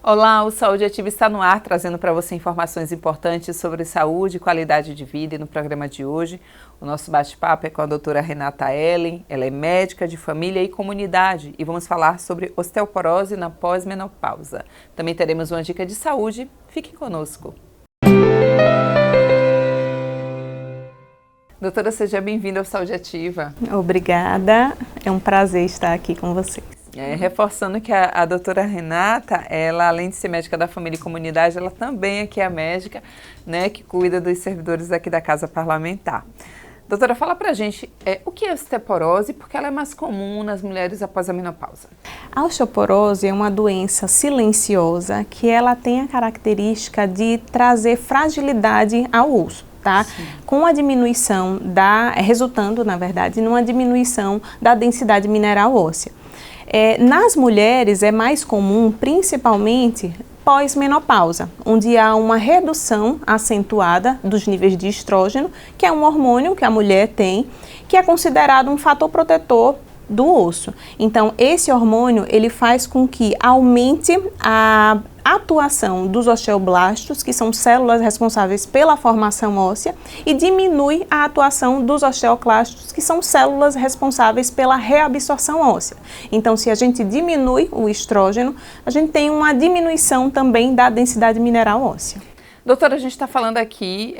Olá, o Saúde Ativa está no ar, trazendo para você informações importantes sobre saúde e qualidade de vida. E no programa de hoje, o nosso bate-papo é com a doutora Renata Ellen. Ela é médica de família e comunidade e vamos falar sobre osteoporose na pós-menopausa. Também teremos uma dica de saúde. Fiquem conosco. Doutora, seja bem-vinda ao Saúde Ativa. Obrigada, é um prazer estar aqui com vocês. Reforçando que a doutora Renata, ela além de ser médica da família e comunidade, ela também aqui é a médica, né, que cuida dos servidores aqui da Casa Parlamentar. Doutora, fala pra gente o que é osteoporose e por que ela é mais comum nas mulheres após a menopausa. A osteoporose é uma doença silenciosa que ela tem a característica de trazer fragilidade ao osso. Tá? Com a diminuição resultando, na verdade, numa diminuição da densidade mineral óssea. Nas mulheres é mais comum, principalmente pós-menopausa, onde há uma redução acentuada dos níveis de estrógeno, que é um hormônio que a mulher tem, que é considerado um fator protetor do osso. Então, esse hormônio, ele faz com que aumente a atuação dos osteoblastos, que são células responsáveis pela formação óssea, e diminui a atuação dos osteoclastos, que são células responsáveis pela reabsorção óssea. Então, se a gente diminui o estrógeno, a gente tem uma diminuição também da densidade mineral óssea. Doutora, a gente está falando aqui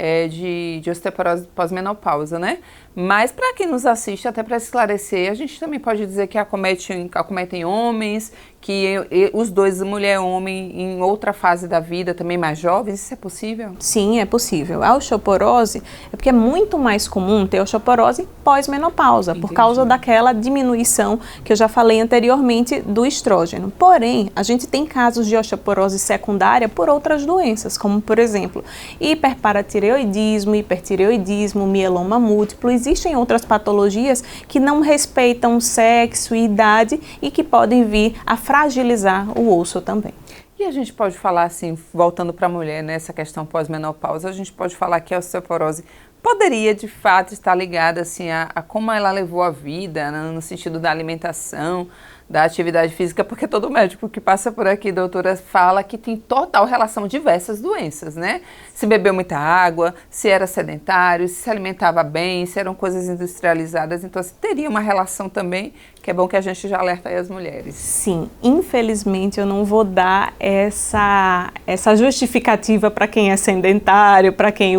de osteoporose pós-menopausa, né? Mas para quem nos assiste, até para esclarecer, a gente também pode dizer que acometem homens, que os dois, mulher e homem, em outra fase da vida, também mais jovens, isso é possível? Sim, é possível. A osteoporose é porque é muito mais comum ter osteoporose pós-menopausa, por causa daquela diminuição que eu já falei anteriormente do estrógeno. Porém, a gente tem casos de osteoporose secundária por outras doenças, como por exemplo, hiperparatireoidismo, hipertireoidismo, mieloma múltiplo. Existem outras patologias que não respeitam sexo e idade e que podem vir a fragilizar o osso também. E a gente pode falar assim, voltando para a mulher, nessa questão pós-menopausa, a gente pode falar que a osteoporose poderia de fato estar ligada assim, a como ela levou a vida, no sentido da alimentação, da atividade física, porque todo médico que passa por aqui, doutora, fala que tem total relação a diversas doenças, né? Se bebeu muita água, se era sedentário, se alimentava bem, se eram coisas industrializadas, então assim, teria uma relação também, que é bom que a gente já alerta aí as mulheres. Sim, infelizmente eu não vou dar essa justificativa para quem é sedentário, para quem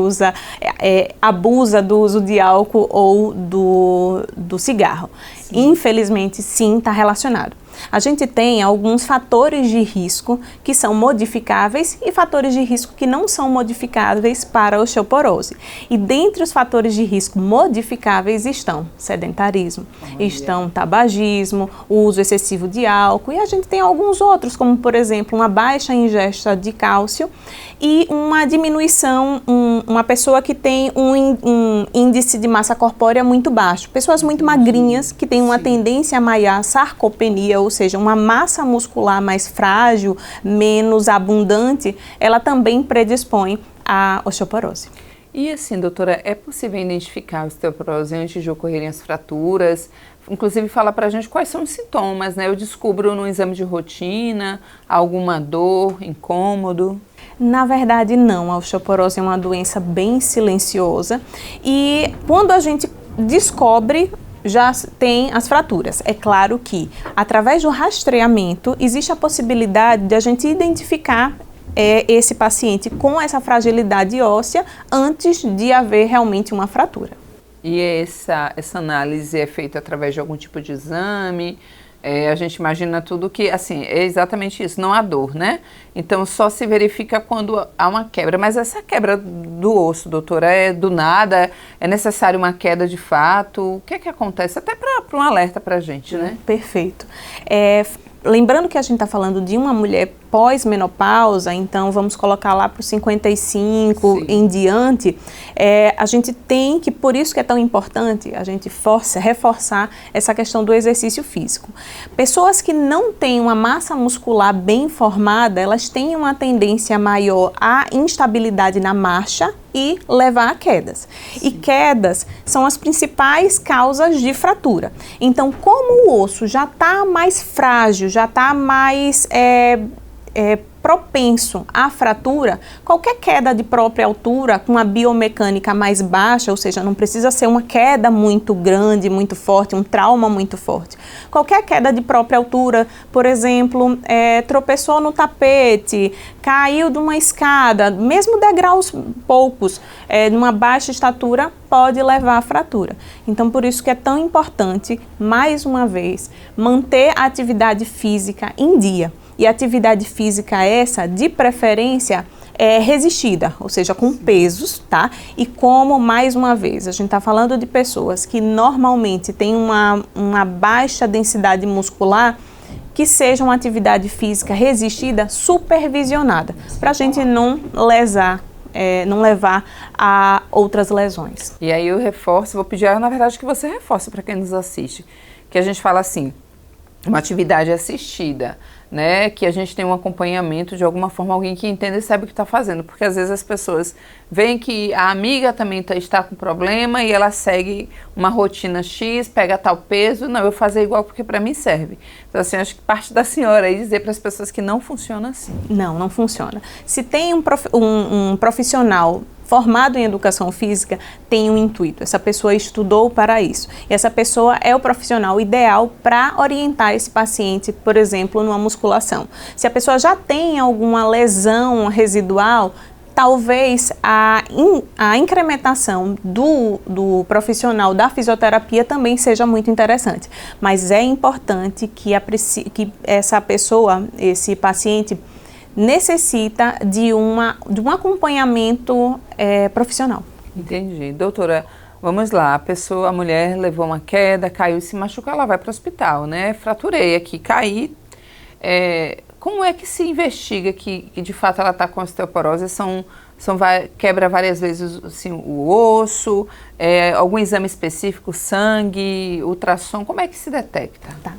abusa do uso de álcool ou do cigarro. Sim. Infelizmente, sim, está relacionado. A gente tem alguns fatores de risco que são modificáveis e fatores de risco que não são modificáveis para a osteoporose. E dentre os fatores de risco modificáveis estão sedentarismo, estão tabagismo, o uso excessivo de álcool e a gente tem alguns outros, como por exemplo, uma baixa ingesta de cálcio e uma diminuição, uma pessoa que tem um índice de massa corpórea muito baixo. Pessoas muito magrinhas que têm uma tendência a maiar sarcopenia, ou seja, uma massa muscular mais frágil, menos abundante, ela também predispõe à osteoporose. E assim, doutora, é possível identificar a osteoporose antes de ocorrerem as fraturas? Inclusive, fala pra gente quais são os sintomas, né? Eu descubro no exame de rotina, alguma dor, incômodo? Na verdade, não. A osteoporose é uma doença bem silenciosa e quando a gente descobre, já tem as fraturas. É claro que, através do rastreamento, existe a possibilidade de a gente identificar esse paciente com essa fragilidade óssea antes de haver realmente uma fratura. E essa análise é feita através de algum tipo de exame? A gente imagina tudo que, assim, é exatamente isso, não há dor, né? Então, só se verifica quando há uma quebra. Mas essa quebra do osso, doutora, é do nada? É necessário uma queda de fato? O que é que acontece? Até para um alerta para a gente, né? Perfeito. Lembrando que a gente está falando de uma mulher pós-menopausa, então vamos colocar lá para os 55 em diante, a gente tem que, por isso que é tão importante a gente reforçar essa questão do exercício físico. Pessoas que não têm uma massa muscular bem formada, elas têm uma tendência maior à instabilidade na marcha e levar a quedas. Sim. E quedas são as principais causas de fratura. Então, como o osso já está mais frágil, já está mais propenso à fratura, qualquer queda de própria altura, com uma biomecânica mais baixa, ou seja, não precisa ser uma queda muito grande, muito forte, um trauma muito forte. Qualquer queda de própria altura, por exemplo, tropeçou no tapete, caiu de uma escada, mesmo degraus poucos, numa baixa estatura, pode levar à fratura. Então, por isso que é tão importante, mais uma vez, manter a atividade física em dia. E atividade física essa, de preferência, resistida, ou seja, com pesos, tá? E como, mais uma vez, a gente está falando de pessoas que normalmente têm uma baixa densidade muscular, que seja uma atividade física resistida, supervisionada, para a gente não lesar, não levar a outras lesões. E aí eu reforço, vou pedir, na verdade, que você reforce para quem nos assiste, que a gente fala assim, uma atividade assistida, né, que a gente tem um acompanhamento de alguma forma, alguém que entenda e sabe o que está fazendo, porque às vezes as pessoas veem que a amiga também está com problema e ela segue uma rotina X, pega tal peso, não, eu vou fazer igual porque para mim serve. Então assim, acho que parte da senhora aí dizer para as pessoas que não funciona assim. Não funciona. Se tem um profissional formado em educação física, tem um intuito. Essa pessoa estudou para isso. E essa pessoa é o profissional ideal para orientar esse paciente, por exemplo, numa musculação. Se a pessoa já tem alguma lesão residual, talvez a incrementação do profissional da fisioterapia também seja muito interessante. Mas é importante que essa pessoa, esse paciente, necessita de um acompanhamento profissional. Entendi. Doutora, vamos lá, a mulher levou uma queda, caiu e se machucou, ela vai para o hospital, né? Fraturei aqui, caí. Como é que se investiga que de fato ela está com osteoporose? Quebra várias vezes assim, o osso, algum exame específico, sangue, ultrassom, como é que se detecta? Tá.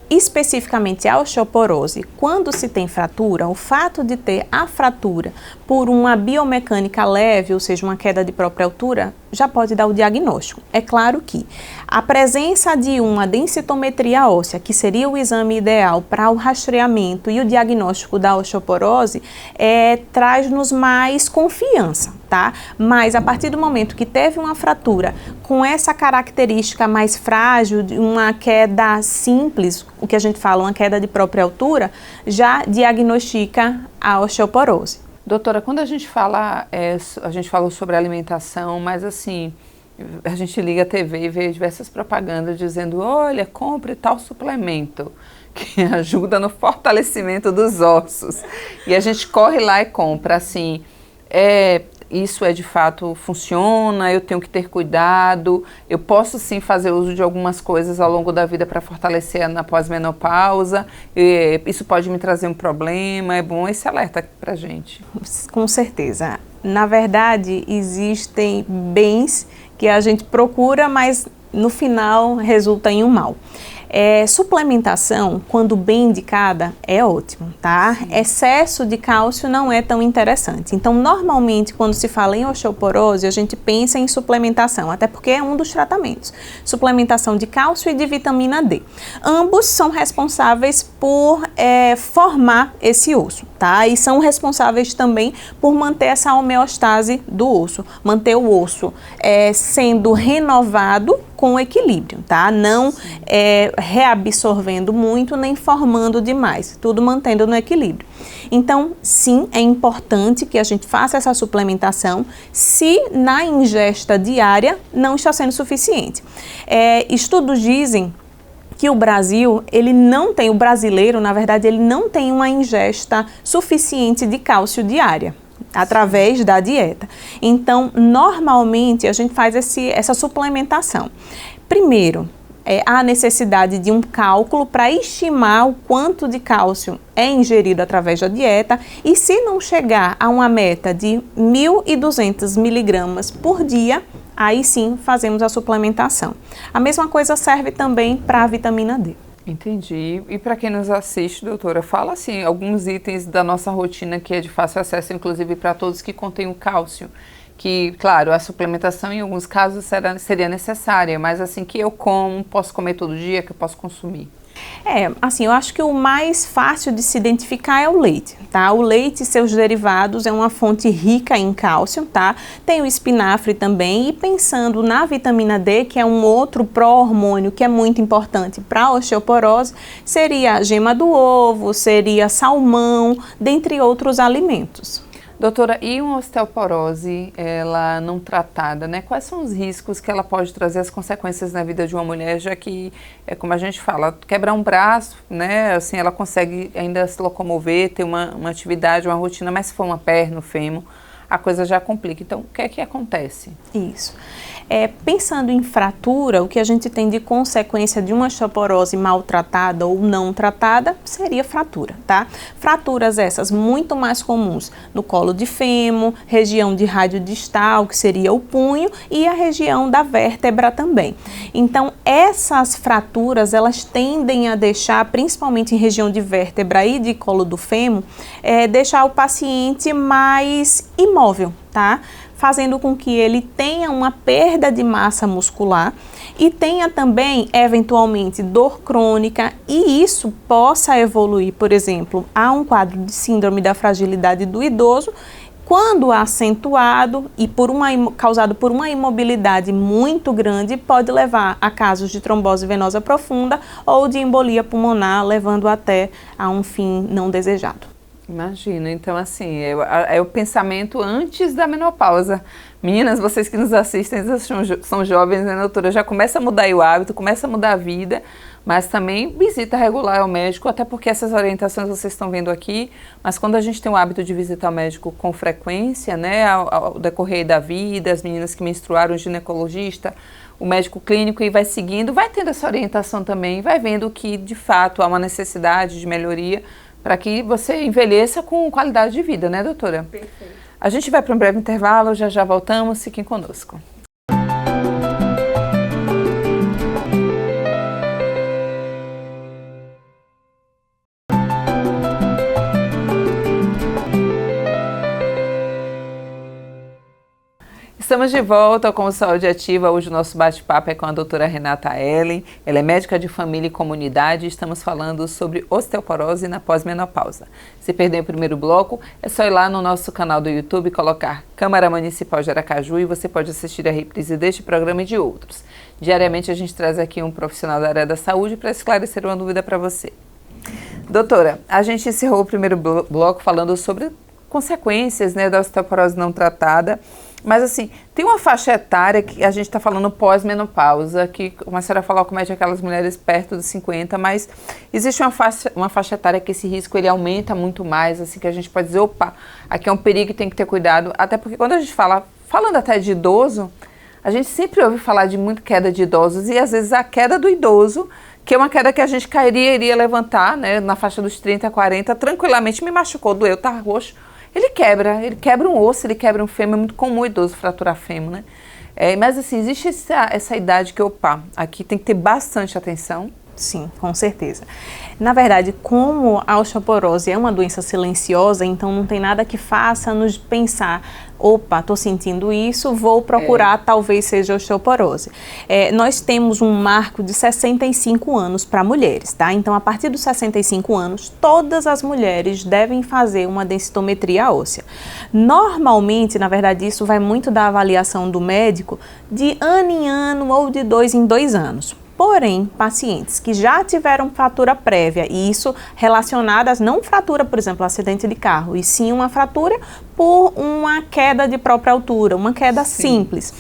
Especificamente a osteoporose, quando se tem fratura, o fato de ter a fratura por uma biomecânica leve, ou seja, uma queda de própria altura, já pode dar o diagnóstico. É claro que a presença de uma densitometria óssea, que seria o exame ideal para o rastreamento e o diagnóstico da osteoporose, traz-nos mais confiança, tá? Mas a partir do momento que teve uma fratura com essa característica mais frágil, de uma queda simples, o que a gente fala, uma queda de própria altura, já diagnostica a osteoporose. Doutora, quando a gente fala, a gente falou sobre alimentação, mas assim, a gente liga a TV e vê diversas propagandas dizendo, olha, compre tal suplemento que ajuda no fortalecimento dos ossos. E a gente corre lá e compra, assim, isso de fato funciona, eu tenho que ter cuidado, eu posso sim fazer uso de algumas coisas ao longo da vida para fortalecer na pós-menopausa, isso pode me trazer um problema, é bom esse alerta pra gente. Com certeza. Na verdade, existem bens que a gente procura, mas no final resulta em um mal. Suplementação, quando bem indicada, é ótimo, tá? Sim. Excesso de cálcio não é tão interessante. Então, normalmente, quando se fala em osteoporose, a gente pensa em suplementação, até porque é um dos tratamentos. Suplementação de cálcio e de vitamina D. Ambos são responsáveis por formar esse osso, tá? E são responsáveis também por manter essa homeostase do osso, manter o osso sendo renovado com equilíbrio, tá? Não reabsorvendo muito, nem formando demais, tudo mantendo no equilíbrio. Então, sim, é importante que a gente faça essa suplementação se na ingesta diária não está sendo suficiente. Estudos dizem que o brasileiro, na verdade, ele não tem uma ingesta suficiente de cálcio diária, através da dieta. Então, normalmente, a gente faz essa suplementação. Primeiro, há necessidade de um cálculo para estimar o quanto de cálcio é ingerido através da dieta e se não chegar a uma meta de 1.200 miligramas por dia, aí sim fazemos a suplementação. A mesma coisa serve também para a vitamina D. Entendi. E para quem nos assiste, doutora, fala assim, alguns itens da nossa rotina que é de fácil acesso, inclusive para todos que contêm o cálcio. Que, claro, a suplementação em alguns casos seria necessária, mas assim, que eu posso comer todo dia, que eu posso consumir. Assim, eu acho que o mais fácil de se identificar é o leite, tá? O leite e seus derivados é uma fonte rica em cálcio, tá? Tem o espinafre também, e pensando na vitamina D, que é um outro pró-hormônio que é muito importante para a osteoporose, seria a gema do ovo, seria salmão, dentre outros alimentos. Doutora, e uma osteoporose, ela não tratada, né? Quais são os riscos que ela pode trazer, as consequências na vida de uma mulher, já que, como a gente fala, quebrar um braço, né? Assim, ela consegue ainda se locomover, ter uma atividade, uma rotina, mas se for uma perna, um fêmur, a coisa já complica. Então, o que é que acontece? Isso. Pensando em fratura, o que a gente tem de consequência de uma osteoporose maltratada ou não tratada seria fratura, tá? Fraturas essas muito mais comuns no colo de fêmur, região de rádio distal, que seria o punho, e a região da vértebra também. Então, essas fraturas, elas tendem a deixar, principalmente em região de vértebra e de colo do fêmur, deixar o paciente mais imóvel, tá? Fazendo com que ele tenha uma perda de massa muscular e tenha também, eventualmente, dor crônica, e isso possa evoluir, por exemplo, a um quadro de síndrome da fragilidade do idoso, quando acentuado e causado por uma imobilidade muito grande, pode levar a casos de trombose venosa profunda ou de embolia pulmonar, levando até a um fim não desejado. Imagina, então assim, é o pensamento antes da menopausa. Meninas, vocês que nos assistem, são jovens, né, doutora? Já começa a mudar aí o hábito, começa a mudar a vida, mas também visita regular ao médico, até porque essas orientações vocês estão vendo aqui, mas quando a gente tem o hábito de visitar o médico com frequência, né, ao decorrer da vida, as meninas que menstruaram, o ginecologista, o médico clínico, e vai seguindo, vai tendo essa orientação também, vai vendo que de fato há uma necessidade de melhoria, para que você envelheça com qualidade de vida, né, doutora? Perfeito. A gente vai para um breve intervalo, já voltamos, fiquem conosco. Estamos de volta com o Saúde Ativa. Hoje o nosso bate-papo é com a doutora Renata Ellen. Ela é médica de família e comunidade. Estamos falando sobre osteoporose na pós-menopausa. Se perdeu o primeiro bloco, é só ir lá no nosso canal do YouTube, colocar Câmara Municipal de Aracaju, e você pode assistir a reprise deste programa e de outros. Diariamente a gente traz aqui um profissional da área da saúde para esclarecer uma dúvida para você. Doutora, a gente encerrou o primeiro bloco falando sobre consequências, né, da osteoporose não tratada. Mas assim, tem uma faixa etária que a gente está falando pós-menopausa, que como a senhora falou, comete aquelas mulheres perto dos 50, mas existe uma faixa etária que esse risco ele aumenta muito mais, assim, que a gente pode dizer, opa, aqui é um perigo e tem que ter cuidado, até porque quando a gente falando até de idoso, a gente sempre ouve falar de muita queda de idosos, e às vezes a queda do idoso, que é uma queda que a gente iria levantar, né, na faixa dos 30, 40, tranquilamente, me machucou, doeu, tá roxo. Ele quebra um osso, ele quebra um fêmur, é muito comum o idoso fraturar fêmur, né? Mas assim, existe essa idade que, aqui tem que ter bastante atenção. Sim, com certeza. Na verdade, como a osteoporose é uma doença silenciosa, então não tem nada que faça nos pensar, estou sentindo isso, vou procurar, talvez seja osteoporose. Nós temos um marco de 65 anos para mulheres, tá? Então, a partir dos 65 anos, todas as mulheres devem fazer uma densitometria óssea. Normalmente, na verdade, isso vai muito da avaliação do médico de ano em ano ou de 2 em 2 anos. Porém, pacientes que já tiveram fratura prévia, e isso relacionadas, não fratura, por exemplo, acidente de carro, e sim uma fratura por uma queda de própria altura, uma queda simples.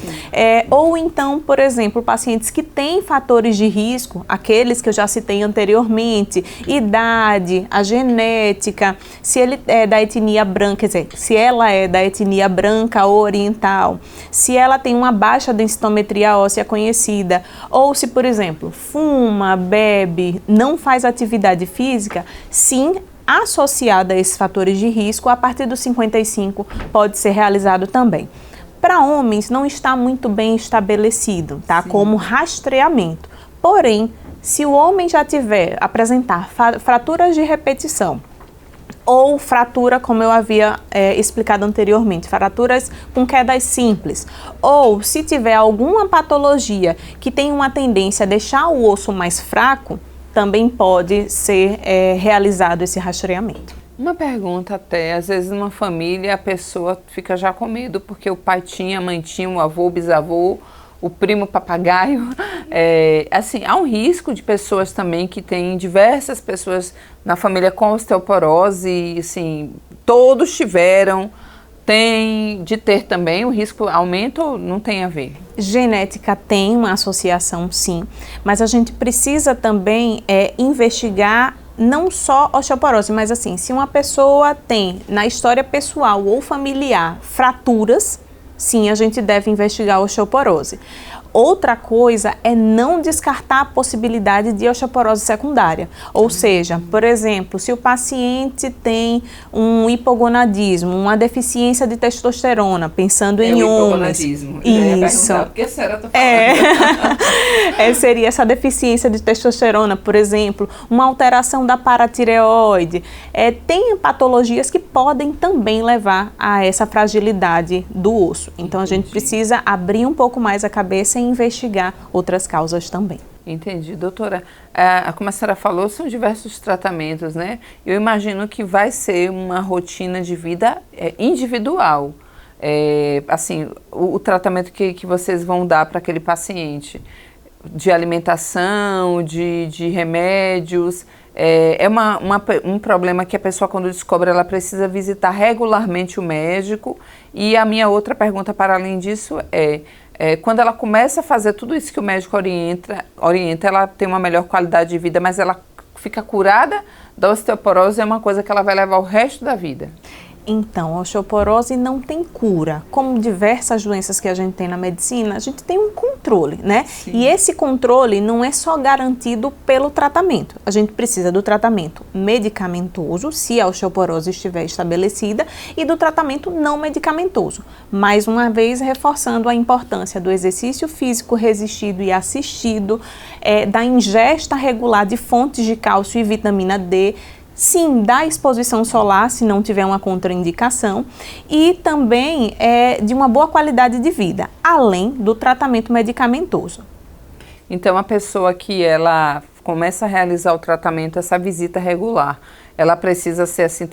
Ou então, por exemplo, pacientes que têm fatores de risco, aqueles que eu já citei anteriormente, idade, a genética, se ele é da etnia branca, quer dizer, se ela é da etnia branca ou oriental, se ela tem uma baixa densitometria óssea conhecida, ou se, por exemplo, fuma, bebe, não faz atividade física, sim, associada a esses fatores de risco, a partir dos 55 pode ser realizado também. Para homens não está muito bem estabelecido, tá? Sim. Como rastreamento. Porém, se o homem já apresentar fraturas de repetição, ou fratura, como eu havia explicado anteriormente, fraturas com quedas simples, ou se tiver alguma patologia que tem uma tendência a deixar o osso mais fraco, também pode ser realizado esse rastreamento. Uma pergunta até, às vezes numa família a pessoa fica já com medo porque o pai tinha, a mãe tinha, o avô, o bisavô, o primo papagaio. Assim, há um risco de pessoas também que têm diversas pessoas na família com osteoporose, assim, todos tiveram, tem de ter também, o risco aumenta ou não tem a ver? Genética tem uma associação, sim, mas a gente precisa também investigar não só osteoporose, mas assim, se uma pessoa tem na história pessoal ou familiar fraturas, sim, a gente deve investigar a osteoporose. Outra coisa é não descartar a possibilidade de osteoporose secundária. Ou seja, por exemplo, se o paciente tem um hipogonadismo, uma deficiência de testosterona, pensando em homens. Hipogonadismo. Isso. Por que será que eu tô falando? Seria essa deficiência de testosterona, por exemplo, uma alteração da paratireoide. Tem patologias que podem também levar a essa fragilidade do osso. Então a gente precisa abrir um pouco mais a cabeça e investigar outras causas também. Entendi. Doutora, como a senhora falou, são diversos tratamentos, né? Eu imagino que vai ser uma rotina de vida individual. Assim, o tratamento que vocês vão dar para aquele paciente, de alimentação, de remédios, um problema que a pessoa, quando descobre, ela precisa visitar regularmente o médico. E a minha outra pergunta, para além disso, quando ela começa a fazer tudo isso que o médico orienta, ela tem uma melhor qualidade de vida, mas ela fica curada da osteoporose, é uma coisa que ela vai levar o resto da vida. Então, a osteoporose não tem cura. Como diversas doenças que a gente tem na medicina, a gente tem um controle, né? Sim. E esse controle não é só garantido pelo tratamento. A gente precisa do tratamento medicamentoso, se a osteoporose estiver estabelecida, e do tratamento não medicamentoso. Mais uma vez, reforçando a importância do exercício físico resistido e assistido, da ingesta regular de fontes de cálcio e vitamina D, sim, da exposição solar, se não tiver uma contraindicação, e também de uma boa qualidade de vida, além do tratamento medicamentoso. Então, a pessoa que ela começa a realizar o tratamento, essa visita regular, ela precisa ser assim,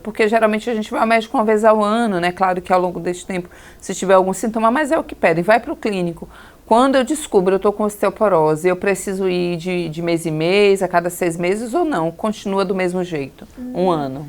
porque geralmente a gente vai ao médico uma vez ao ano, né? Claro que ao longo desse tempo, se tiver algum sintoma, mas é o que pedem, vai para o clínico. Quando eu descubro, eu estou com osteoporose, eu preciso ir de mês em mês, a cada 6 meses ou não? Continua do mesmo jeito, um ano?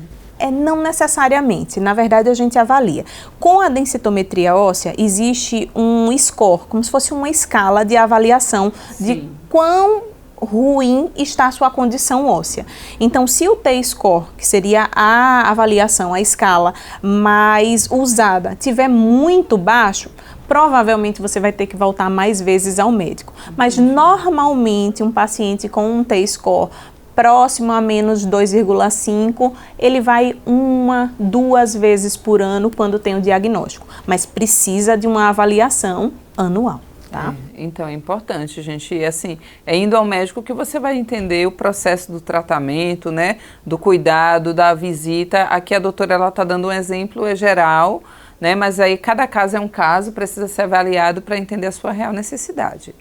Não necessariamente, na verdade a gente avalia. Com a densitometria óssea existe um score, como se fosse uma escala de avaliação. Sim. De quão ruim está a sua condição óssea. Então, se o T-score, que seria a avaliação, a escala mais usada, tiver muito baixo, provavelmente você vai ter que voltar mais vezes ao médico. Mas normalmente um paciente com um T-score próximo a menos 2,5, ele vai 1, 2 vezes por ano quando tem o diagnóstico, mas precisa de uma avaliação anual. Tá? Então é importante, gente, e assim, indo ao médico que você vai entender o processo do tratamento, né, do cuidado, da visita. Aqui a doutora, ela está dando um exemplo, geral, né, mas aí cada caso é um caso, precisa ser avaliado para entender a sua real necessidade.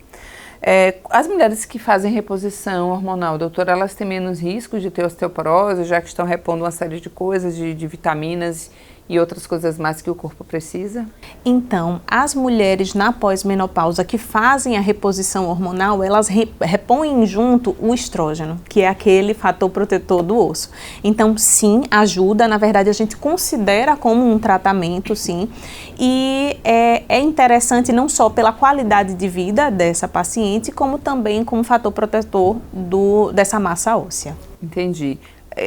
As mulheres que fazem reposição hormonal, doutora, elas têm menos risco de ter osteoporose, já que estão repondo uma série de coisas, de vitaminas e outras coisas mais que o corpo precisa? Então, as mulheres na pós-menopausa que fazem a reposição hormonal, elas repõem junto o estrógeno, que é aquele fator protetor do osso. Então, sim, ajuda. Na verdade, a gente considera como um tratamento, sim. E é interessante não só pela qualidade de vida dessa paciente, como também como fator protetor dessa massa óssea. Entendi.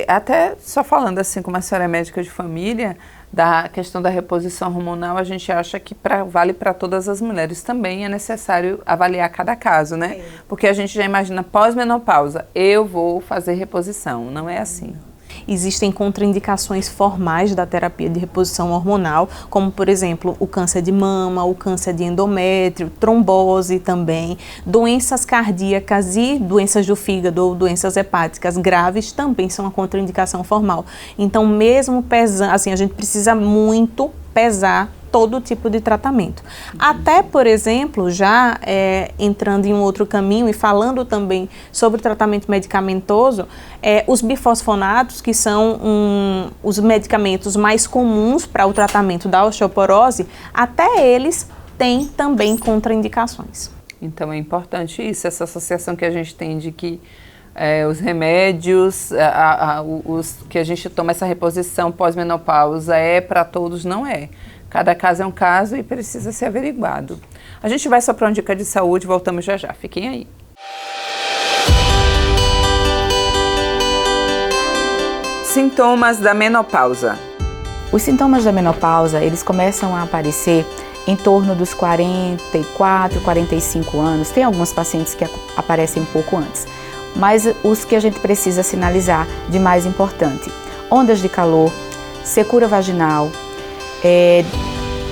Até só falando assim, como a senhora é médica de família, da questão da reposição hormonal, a gente acha que vale para todas as mulheres. Também é necessário avaliar cada caso, né? Porque a gente já imagina pós-menopausa, eu vou fazer reposição, não é assim. Existem contraindicações formais da terapia de reposição hormonal, como, por exemplo, o câncer de mama, o câncer de endométrio, trombose também, doenças cardíacas e doenças do fígado ou doenças hepáticas graves também são uma contraindicação formal. Então, mesmo pesando, assim, a gente precisa muito pesar todo tipo de tratamento. Até, por exemplo, já entrando em um outro caminho e falando também sobre o tratamento medicamentoso, os bifosfonatos, que são os medicamentos mais comuns para o tratamento da osteoporose, até eles têm também contraindicações. Então é importante isso, essa associação que a gente tem de que os remédios, os que a gente toma essa reposição pós-menopausa para todos, não é. Cada caso é um caso e precisa ser averiguado. A gente vai só para uma dica de saúde, voltamos já já. Fiquem aí. Sintomas da menopausa. Os sintomas da menopausa, eles começam a aparecer em torno dos 44, 45 anos. Tem alguns pacientes que aparecem um pouco antes. Mas os que a gente precisa sinalizar de mais importante: ondas de calor, secura vaginal,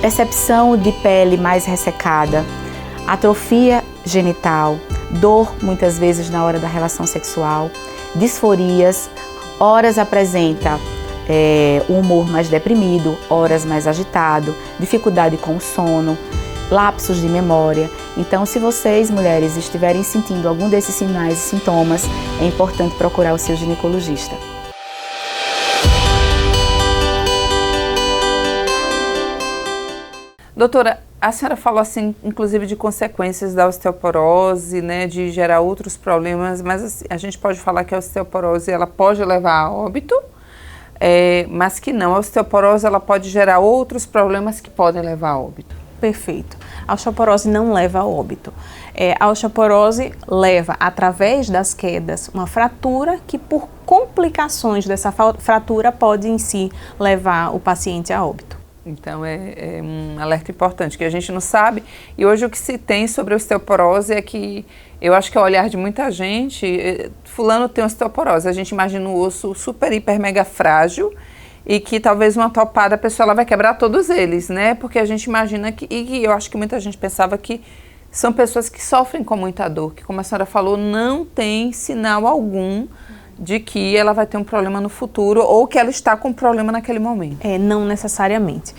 percepção de pele mais ressecada, atrofia genital, dor muitas vezes na hora da relação sexual, disforias, horas apresenta o humor mais deprimido, horas mais agitado, dificuldade com o sono, lapsos de memória. Então, se vocês, mulheres, estiverem sentindo algum desses sinais e sintomas, é importante procurar o seu ginecologista. Doutora, a senhora falou assim, inclusive de consequências da osteoporose, né, de gerar outros problemas, mas assim, a gente pode falar que a osteoporose ela pode levar a óbito, mas que não, a osteoporose ela pode gerar outros problemas que podem levar a óbito. Perfeito. A osteoporose não leva a óbito. A osteoporose leva, através das quedas, uma fratura que, por complicações dessa fratura, pode em si levar o paciente a óbito. Então é um alerta importante que a gente não sabe, e hoje o que se tem sobre a osteoporose é que eu acho que é o olhar de muita gente, fulano tem osteoporose, a gente imagina o osso super, hiper, mega frágil e que talvez uma topada a pessoa ela vai quebrar todos eles, né? Porque a gente imagina que, e eu acho que muita gente pensava que são pessoas que sofrem com muita dor, que como a senhora falou, não tem sinal algum de que ela vai ter um problema no futuro ou que ela está com um problema naquele momento. Não necessariamente.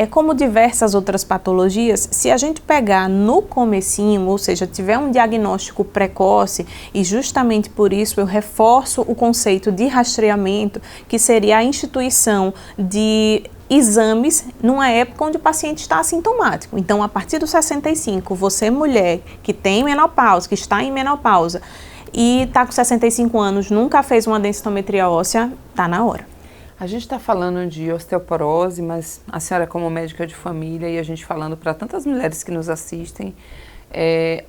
Como diversas outras patologias, se a gente pegar no comecinho, ou seja, tiver um diagnóstico precoce, e justamente por isso eu reforço o conceito de rastreamento, que seria a instituição de exames numa época onde o paciente está assintomático. Então, a partir dos 65, você mulher que tem menopausa, que está em menopausa, e está com 65 anos, nunca fez uma densitometria óssea, está na hora. A gente está falando de osteoporose, mas a senhora como médica de família e a gente falando para tantas mulheres que nos assistem,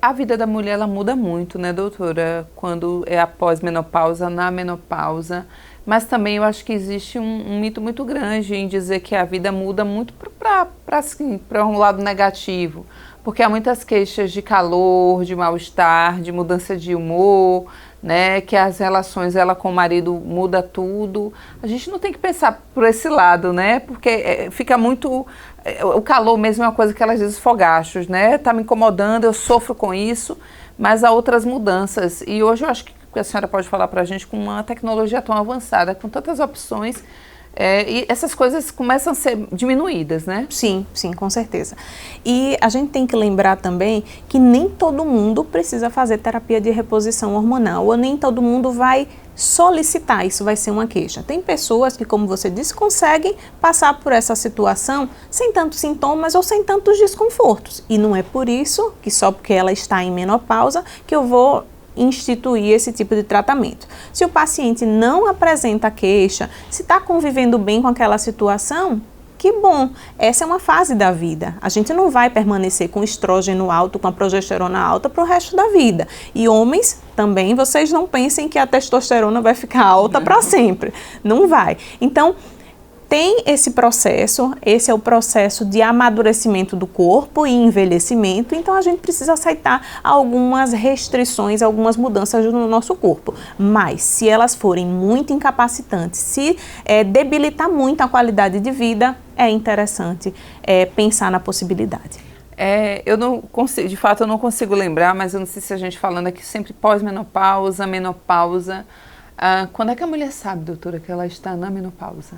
a vida da mulher ela muda muito, né, doutora? Quando é após menopausa, na menopausa, mas também eu acho que existe um mito muito grande em dizer que a vida muda muito para um lado negativo. Porque há muitas queixas de calor, de mal-estar, de mudança de humor, né? Que as relações ela com o marido muda tudo. A gente não tem que pensar por esse lado, né? Porque fica muito... o calor mesmo é uma coisa que elas dizem fogachos, né? Tá me incomodando, eu sofro com isso, mas há outras mudanças. E hoje eu acho que a senhora pode falar pra gente com uma tecnologia tão avançada, com tantas opções, e essas coisas começam a ser diminuídas, né? Sim, sim, com certeza. E a gente tem que lembrar também que nem todo mundo precisa fazer terapia de reposição hormonal, ou nem todo mundo vai solicitar, isso vai ser uma queixa. Tem pessoas que, como você disse, conseguem passar por essa situação sem tantos sintomas ou sem tantos desconfortos. E não é por isso que só porque ela está em menopausa que eu vou instituir esse tipo de tratamento. Se o paciente não apresenta queixa, se está convivendo bem com aquela situação, que bom, essa é uma fase da vida. A gente não vai permanecer com estrógeno alto, com a progesterona alta para o resto da vida. E homens também, vocês não pensem que a testosterona vai ficar alta para sempre. Não vai. Então, tem esse processo, esse é o processo de amadurecimento do corpo e envelhecimento, então a gente precisa aceitar algumas restrições, algumas mudanças no nosso corpo. Mas se elas forem muito incapacitantes, se debilitar muito a qualidade de vida, é interessante pensar na possibilidade. Eu não consigo, de fato eu não consigo lembrar, mas eu não sei se a gente falando aqui sempre pós-menopausa, menopausa. Quando é que a mulher sabe, doutora, que ela está na menopausa?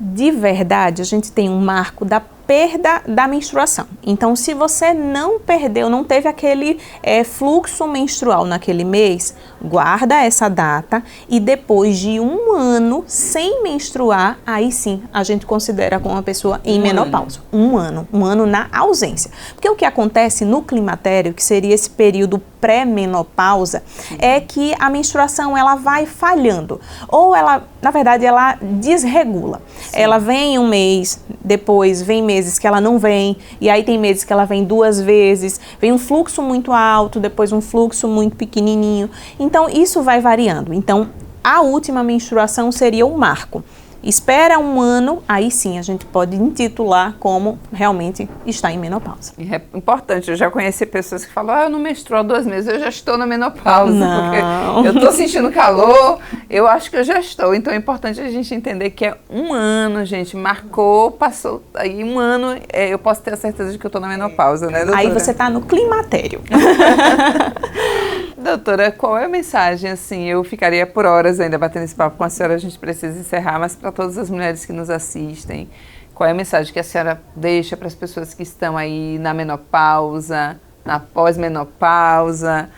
De verdade, a gente tem um marco da perda da menstruação. Então, se você não perdeu, não teve aquele fluxo menstrual naquele mês, guarda essa data e depois de 1 ano sem menstruar, aí sim a gente considera como uma pessoa em menopausa. 1 ano na ausência. Porque o que acontece no climatério, que seria esse período pré-menopausa, é que a menstruação ela vai falhando, ou ela, na verdade, ela desregula. Sim. Ela vem um mês, depois vem meses que ela não vem, e aí tem meses que ela vem 2 vezes, vem um fluxo muito alto, depois um fluxo muito pequenininho. Então, isso vai variando. Então, a última menstruação seria o marco. Espera 1 ano, aí sim a gente pode intitular como realmente está em menopausa. É importante, eu já conheci pessoas que falam, eu não menstruo há 2 meses, eu já estou na menopausa, porque eu estou sentindo calor, eu acho que eu já estou. Então é importante a gente entender que é 1 ano, gente, marcou, passou, aí 1 ano, eu posso ter a certeza de que eu estou na menopausa, né, doutora? Aí você está no climatério. Doutora, qual é a mensagem, assim, eu ficaria por horas ainda batendo esse papo com a senhora, a gente precisa encerrar, mas para todas as mulheres que nos assistem, qual é a mensagem que a senhora deixa para as pessoas que estão aí na menopausa, na pós-menopausa,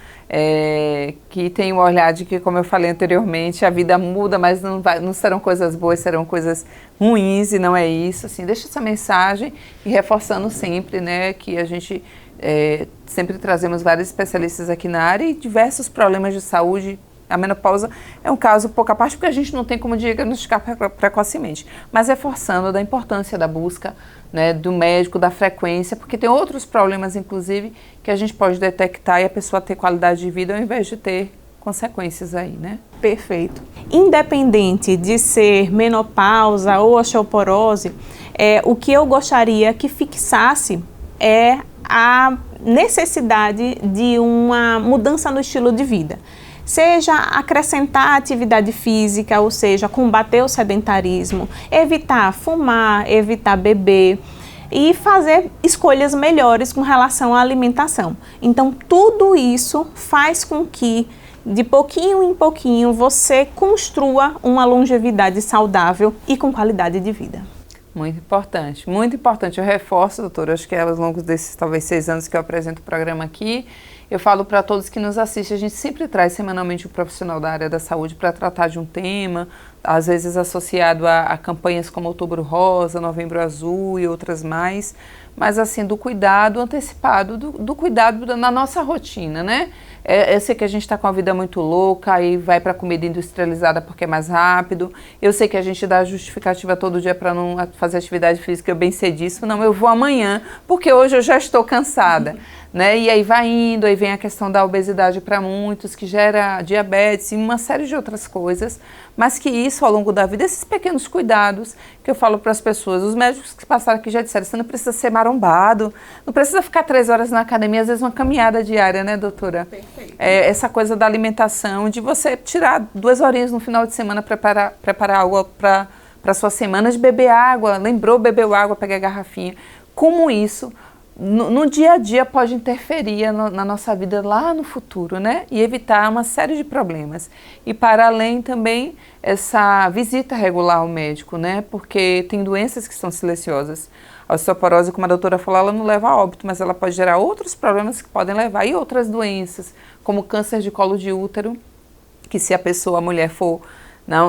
que tem o olhar de que, como eu falei anteriormente, a vida muda, mas não serão coisas boas, serão coisas ruins, e não é isso, assim, deixa essa mensagem e reforçando sempre, né, que a gente sempre trazemos vários especialistas aqui na área e diversos problemas de saúde. A menopausa é um caso pouco à parte, porque a gente não tem como diagnosticar precocemente, mas reforçando da importância da busca, né, do médico, da frequência, porque tem outros problemas, inclusive, que a gente pode detectar e a pessoa ter qualidade de vida ao invés de ter consequências aí, né? Perfeito. Independente de ser menopausa ou osteoporose, o que eu gostaria que fixasse é a necessidade de uma mudança no estilo de vida. Seja acrescentar atividade física, ou seja, combater o sedentarismo, evitar fumar, evitar beber e fazer escolhas melhores com relação à alimentação. Então, tudo isso faz com que, de pouquinho em pouquinho, você construa uma longevidade saudável e com qualidade de vida. Muito importante, muito importante. Eu reforço, doutora, acho que ao longo desses talvez 6 anos que eu apresento o programa aqui, eu falo para todos que nos assistem, a gente sempre traz semanalmente um profissional da área da saúde para tratar de um tema, às vezes associado a campanhas como Outubro Rosa, Novembro Azul e outras mais, mas assim, do cuidado antecipado, do cuidado na nossa rotina, né? Eu sei que a gente está com a vida muito louca, aí vai para comida industrializada porque é mais rápido. Eu sei que a gente dá justificativa todo dia para não fazer atividade física, eu bem sei disso. Não, eu vou amanhã, porque hoje eu já estou cansada. Né? E aí vai indo, aí vem a questão da obesidade para muitos, que gera diabetes e uma série de outras coisas, mas que isso ao longo da vida, esses pequenos cuidados que eu falo para as pessoas, os médicos que passaram aqui já disseram, você não precisa ser marombado, não precisa ficar 3 horas na academia, às vezes uma caminhada diária, né, doutora? Perfeito. Essa coisa da alimentação, de você tirar 2 horinhas no final de semana, preparar algo para a sua semana, de beber água, lembrou, bebeu água, pegar a garrafinha, como isso no dia a dia pode interferir na nossa vida lá no futuro, né? E evitar uma série de problemas. E para além também essa visita regular ao médico, né? Porque tem doenças que são silenciosas. A osteoporose, como a doutora falou, ela não leva a óbito, mas ela pode gerar outros problemas que podem levar e outras doenças, como câncer de colo de útero, que se a mulher for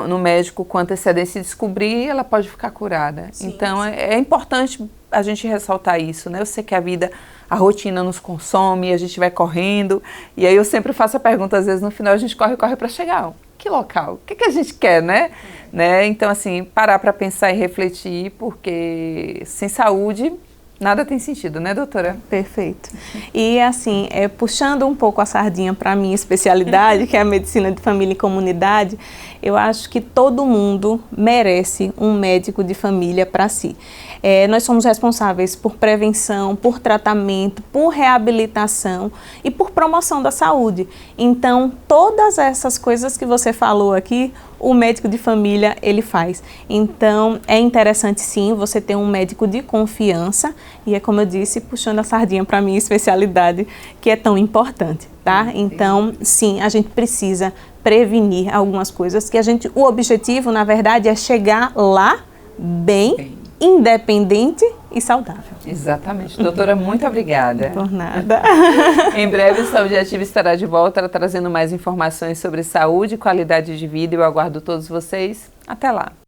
no médico com antecedência e descobrir, ela pode ficar curada. Sim, então, sim. É importante a gente ressaltar isso, né? Eu sei que a rotina nos consome, a gente vai correndo, e aí eu sempre faço a pergunta, às vezes no final a gente corre para chegar. Que local? O que a gente quer, né? Então, assim, parar para pensar e refletir, porque sem saúde nada tem sentido, né, doutora? Perfeito. E assim, puxando um pouco a sardinha para a minha especialidade, que é a medicina de família e comunidade, eu acho que todo mundo merece um médico de família para si. Nós somos responsáveis por prevenção, por tratamento, por reabilitação e por promoção da saúde. Então, todas essas coisas que você falou aqui, o médico de família, ele faz. Então, é interessante sim você ter um médico de confiança e é como eu disse, puxando a sardinha para a minha especialidade, que é tão importante, tá? Então, sim, a gente precisa prevenir algumas coisas que o objetivo, na verdade, é chegar lá bem independente e saudável. Exatamente. Doutora, muito obrigada. Por nada. Em breve, o Saúde Ativa estará de volta trazendo mais informações sobre saúde e qualidade de vida. Eu aguardo todos vocês. Até lá.